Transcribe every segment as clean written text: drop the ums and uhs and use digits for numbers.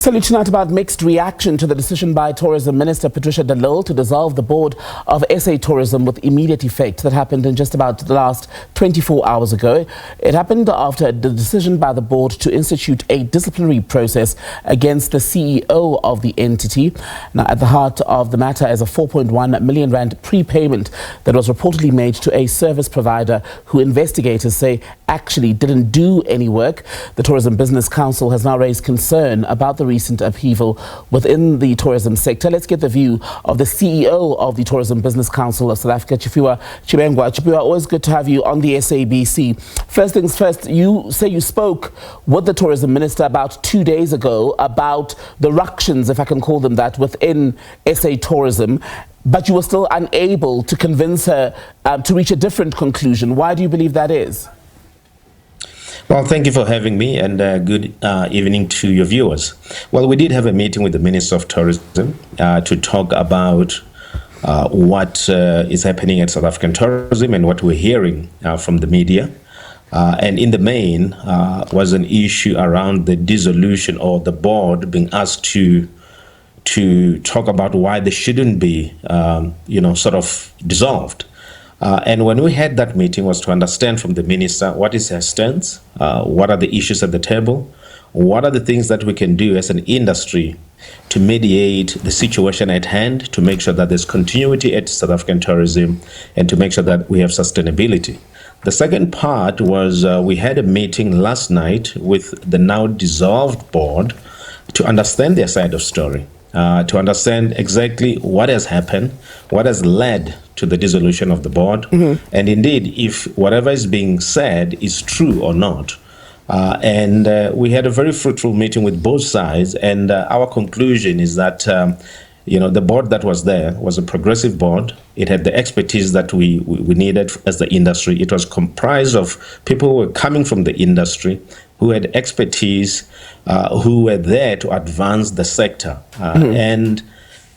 Salute tonight about mixed reaction to the decision by Tourism Minister Patricia to dissolve the board of SA Tourism with immediate effect. That happened in just about the last 24 hours ago. It happened after the decision by the board to institute a disciplinary process against the CEO of the entity. Now, at the heart of the matter is a 4.1 million rand prepayment that was reportedly made to a service provider who investigators say actually didn't do any work. The Tourism Business Council has now raised concern about the recent upheaval within the tourism sector. Let's get the view of the CEO of the Tourism Business Council of South Africa, Tshifhiwa Tshivhengwa. Tshifhiwa, always good to have you on the SABC. First things first, you say you spoke with the Tourism Minister about 2 days ago about the ructions, if I can call them that, within SA Tourism, but you were still unable to convince her to reach a different conclusion. Why do you believe that is? Well, thank you for having me, and good evening to your viewers. Well, we did have a meeting with the Minister of Tourism to talk about what is happening at South African tourism and what we're hearing from the media. And in the main was an issue around the dissolution, or the board being asked to talk about why they shouldn't be, sort of dissolved. And when we had that meeting was to understand from the minister what is her stance, what are the issues at the table, what are the things that we can do as an industry to mediate the situation at hand, to make sure that there's continuity at South African tourism and to make sure that we have sustainability. The second part was we had a meeting last night with the now dissolved board to understand their side of story. To understand exactly what has happened, what has led to the dissolution of the board, and indeed if whatever is being said is true or not. And we had a very fruitful meeting with both sides, and our conclusion is that the board that was there was a progressive board. It had the expertise that we needed as the industry. It was comprised of people who were coming from the industry, who had expertise, who were there to advance the sector. And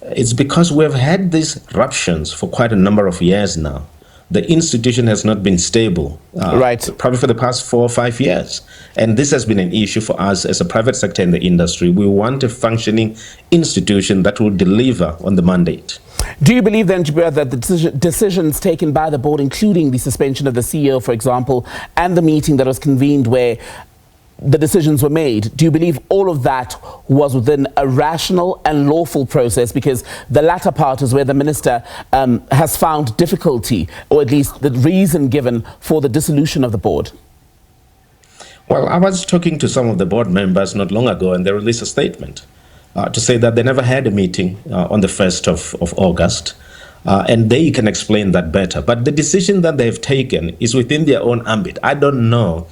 it's because we've had these ruptions for quite a number of years now. The institution has not been stable, probably for the past 4 or 5 years. And this has been an issue for us as a private sector in the industry. We want a functioning institution that will deliver on the mandate. Do you believe then, Tshifhiwa, that the decisions taken by the board, including the suspension of the CEO, for example, and the meeting that was convened where the decisions were made, do you believe all of that was within a rational and lawful process? Because the latter part is where the minister has found difficulty, or at least the reason given for the dissolution of the board. Well, I was talking to some of the board members not long ago, and they released a statement to say that they never had a meeting on the 1st of August. And they can explain that better. But the decision that they've taken is within their own ambit. I don't know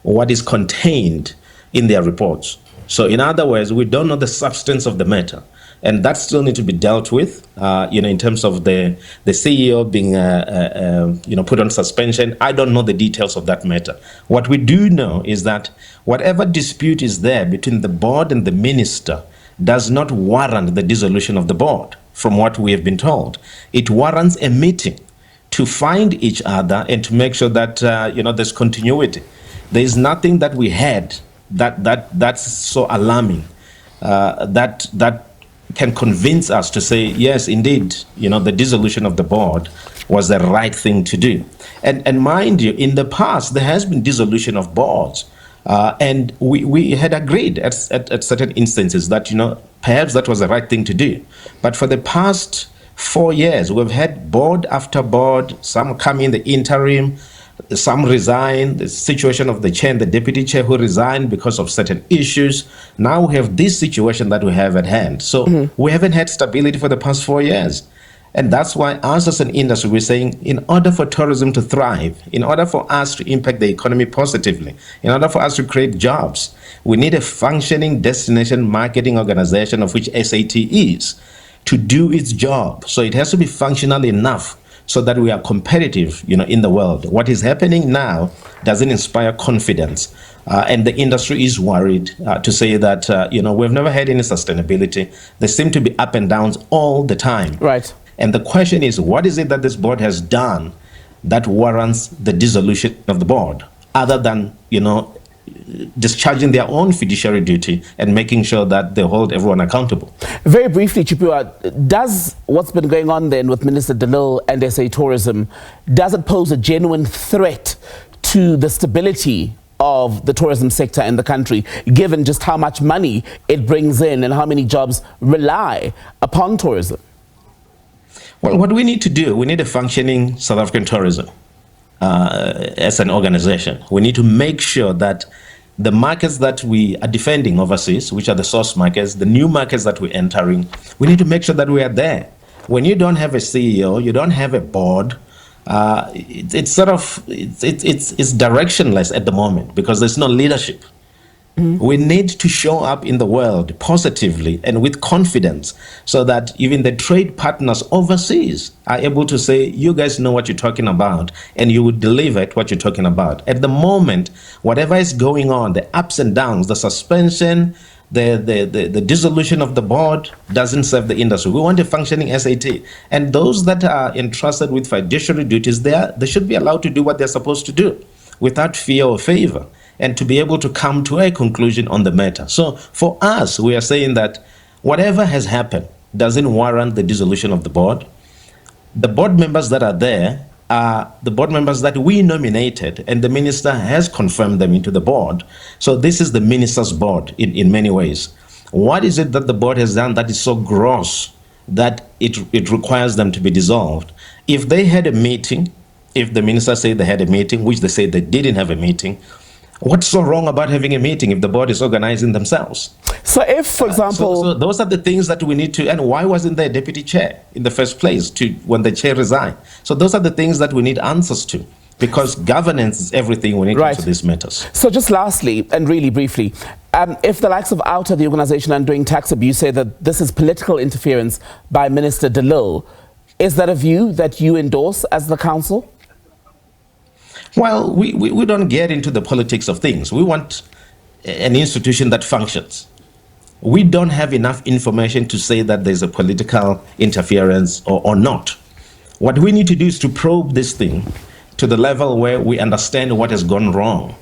what is contained in their reports. So in other words, we don't know the substance of the matter. And that still needs to be dealt with, in terms of the CEO being, put on suspension. I don't know the details of that matter. What we do know is that whatever dispute is there between the board and the minister does not warrant the dissolution of the board, from what we have been told. It warrants a meeting to find each other and to make sure that, there's continuity. There is nothing that we had that's so alarming that can convince us to say, yes, indeed, the dissolution of the board was the right thing to do. And mind you, in the past, there has been dissolution of boards. And we had agreed at certain instances that, perhaps that was the right thing to do. But for the past 4 years, we've had board after board, some come in the interim, some resign, the situation of the chair and the deputy chair who resigned because of certain issues. Now we have this situation that we have at hand. So we haven't had stability for the past 4 years. And that's why us as an industry, we're saying, in order for tourism to thrive, in order for us to impact the economy positively, in order for us to create jobs, we need a functioning destination marketing organization, of which SAT is, to do its job. So it has to be functional enough so that we are competitive, in the world. What is happening now doesn't inspire confidence. And the industry is worried to say that, we've never had any sustainability. There seem to be up and downs all the time. Right. And the question is, what is it that this board has done that warrants the dissolution of the board, other than, discharging their own fiduciary duty and making sure that they hold everyone accountable. Very briefly, Tshifhiwa, does what's been going on then with Minister de Lille and SA Tourism, does it pose a genuine threat to the stability of the tourism sector in the country, given just how much money it brings in and how many jobs rely upon tourism? Well, what we need to do, we need a functioning South African tourism as an organization. We need to make sure that the markets that we are defending overseas, which are the source markets, the new markets that we're entering, we need to make sure that we are there. When you don't have a CEO, you don't have a board, it's directionless at the moment because there's no leadership. We need to show up in the world positively and with confidence so that even the trade partners overseas are able to say, you guys know what you're talking about and you will deliver what you're talking about. At the moment, whatever is going on, the ups and downs, the suspension, the dissolution of the board doesn't serve the industry. We want a functioning SAT. And those that are entrusted with fiduciary duties, they should be allowed to do what they're supposed to do without fear or favor, and to be able to come to a conclusion on the matter. So for us, we are saying that whatever has happened doesn't warrant the dissolution of the board. The board members that are there are the board members that we nominated, and the minister has confirmed them into the board. So this is the minister's board in many ways. What is it that the board has done that is so gross that it requires them to be dissolved? If they had a meeting, if the minister said they had a meeting, which they said they didn't have a meeting, what's so wrong about having a meeting if the board is organizing themselves? So if, for example... So those are the things that we need to... And why wasn't there a deputy chair in the first place when the chair resigned? So those are the things that we need answers to, because governance is everything when it comes to these matters. So just lastly, and really briefly, if the likes of OUTA, the Organization Undoing Tax Abuse, say that this is political interference by Minister de Lille, is that a view that you endorse as the council? Well, we don't get into the politics of things. We want an institution that functions. We don't have enough information to say that there's a political interference or not. What we need to do is to probe this thing to the level where we understand what has gone wrong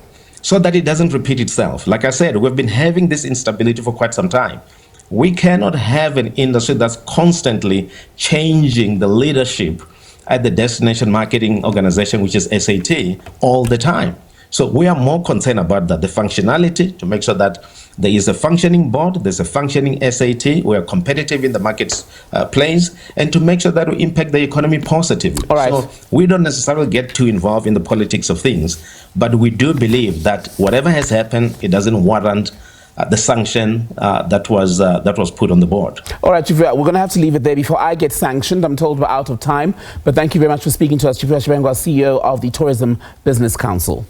so that it doesn't repeat itself. Like I said, we've been having this instability for quite some time. We cannot have an industry that's constantly changing the leadership at the destination marketing organization, which is SAT, all the time. So we are more concerned about that, the functionality, to make sure that there is a functioning board, there's a functioning SAT, we are competitive in the marketplace, and to make sure that we impact the economy positively. All right. So we don't necessarily get too involved in the politics of things, but we do believe that whatever has happened, it doesn't warrant the sanction that was put on the board. All right, Tshifhiwa, we're going to have to leave it there before I get sanctioned. I'm told we're out of time, but thank you very much for speaking to us. Tshifhiwa Tshivhengwa, CEO of the Tourism Business Council.